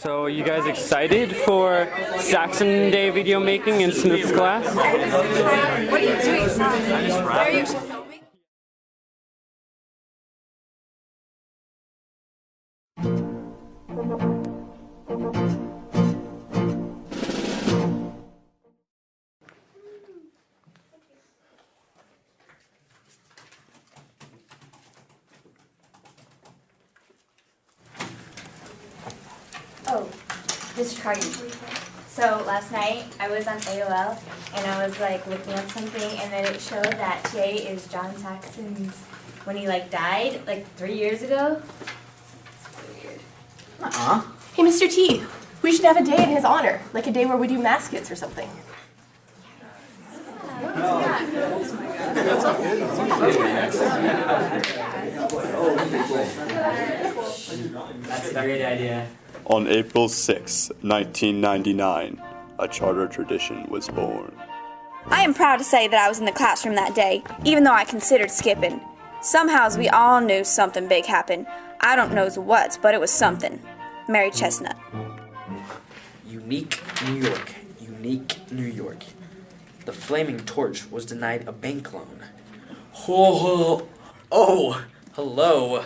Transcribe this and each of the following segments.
So, you guys excited for Saxon Day video making in Smith's class? What are you doing? Where are you filming? Oh, Mr. Cardi. So last night I was on AOL and I was like looking up something and then it showed that today is John Saxon's, when he like died like 3 years ago. It's weird. Hey, Mr. T, we should have a day in his honor, like a day where we do maskets or something. That's a great idea. On April 6, 1999, a charter tradition was born. I am proud to say that I was in the classroom that day, even though I considered skipping. Somehow we all knew something big happened. I don't know what, but it was something. Mary Chestnut. Unique New York. Unique New York. The flaming torch was denied a bank loan. Oh, hello.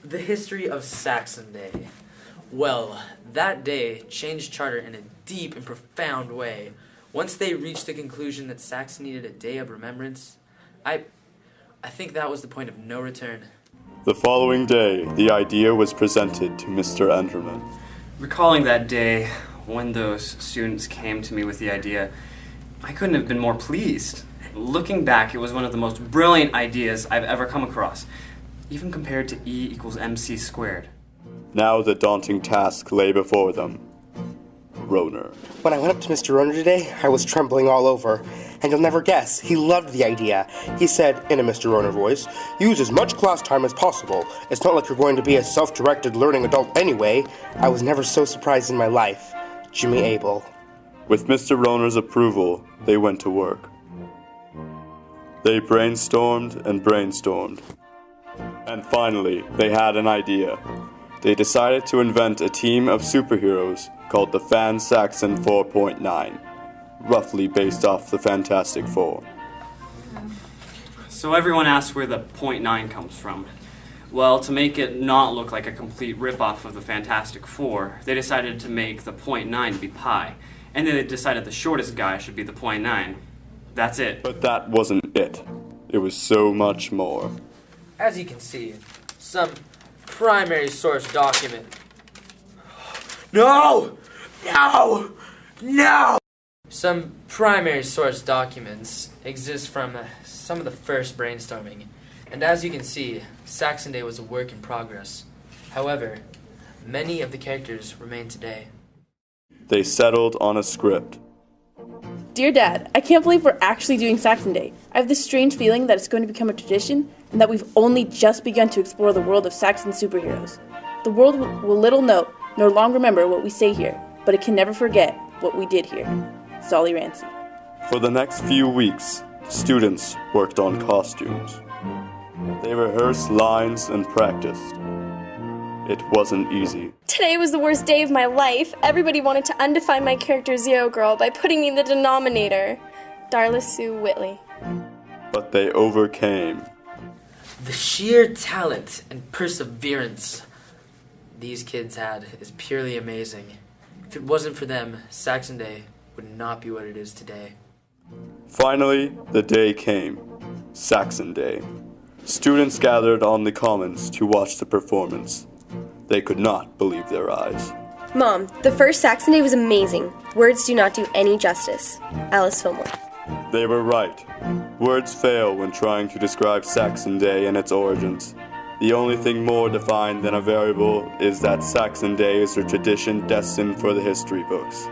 The history of Saxon Day. Well, that day changed charter in a deep and profound way. Once they reached the conclusion that Saxon needed a day of remembrance, I think that was the point of no return. The following day, the idea was presented to Mr. Enderman. Recalling that day when those students came to me with the idea, I couldn't have been more pleased. Looking back, it was one of the most brilliant ideas I've ever come across, even compared to E equals MC squared. Now the daunting task lay before them. Roner. When I went up to Mr. Roner today, I was trembling all over. And you'll never guess, he loved the idea. He said, in a Mr. Roner voice, use as much class time as possible. It's not like you're going to be a self-directed learning adult anyway. I was never so surprised in my life. Jimmy Abel. With Mr. Roner's approval, they went to work. They brainstormed and brainstormed. And finally, they had an idea. They decided to invent a team of superheroes called the Fan Saxon 4.9, roughly based off the Fantastic Four. So everyone asks where the .9 comes from. Well, to make it not look like a complete rip-off of the Fantastic Four, they decided to make the .9 be pi, and then they decided the shortest guy should be the .9. That's it. But that wasn't it. It was so much more. As you can see, some primary source document. No! Some primary source documents exist from some of the first brainstorming, and as you can see, Saxon Day was a work in progress. However, many of the characters remain today. They settled on a script. Dear Dad, I can't believe we're actually doing Saxon Day. I have this strange feeling that it's going to become a tradition and that we've only just begun to explore the world of Saxon superheroes. The world will little note nor long remember what we say here, but it can never forget what we did here. Solly Rancy. For the next few weeks, students worked on costumes. They rehearsed lines and practiced. It wasn't easy. Today was the worst day of my life. Everybody wanted to undefine my character Zero Girl by putting me in the denominator. Darla Sue Whitley. But they overcame. The sheer talent and perseverance these kids had is purely amazing. If it wasn't for them, Saxon Day would not be what it is today. Finally, the day came. Saxon Day. Students gathered on the commons to watch the performance. They could not believe their eyes. Mom, the first Saxon Day was amazing. Words do not do any justice. Alice Fillmore. They were right. Words fail when trying to describe Saxon Day and its origins. The only thing more defined than a variable is that Saxon Day is a tradition destined for the history books.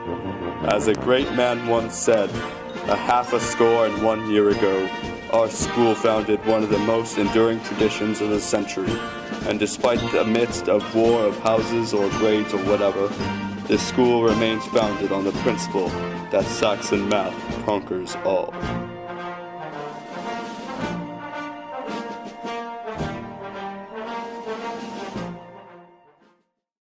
As a great man once said, 100 years ago, our school founded one of the most enduring traditions of the century. And despite the midst of war of houses or grades or whatever, this school remains founded on the principle that Saxon math conquers all.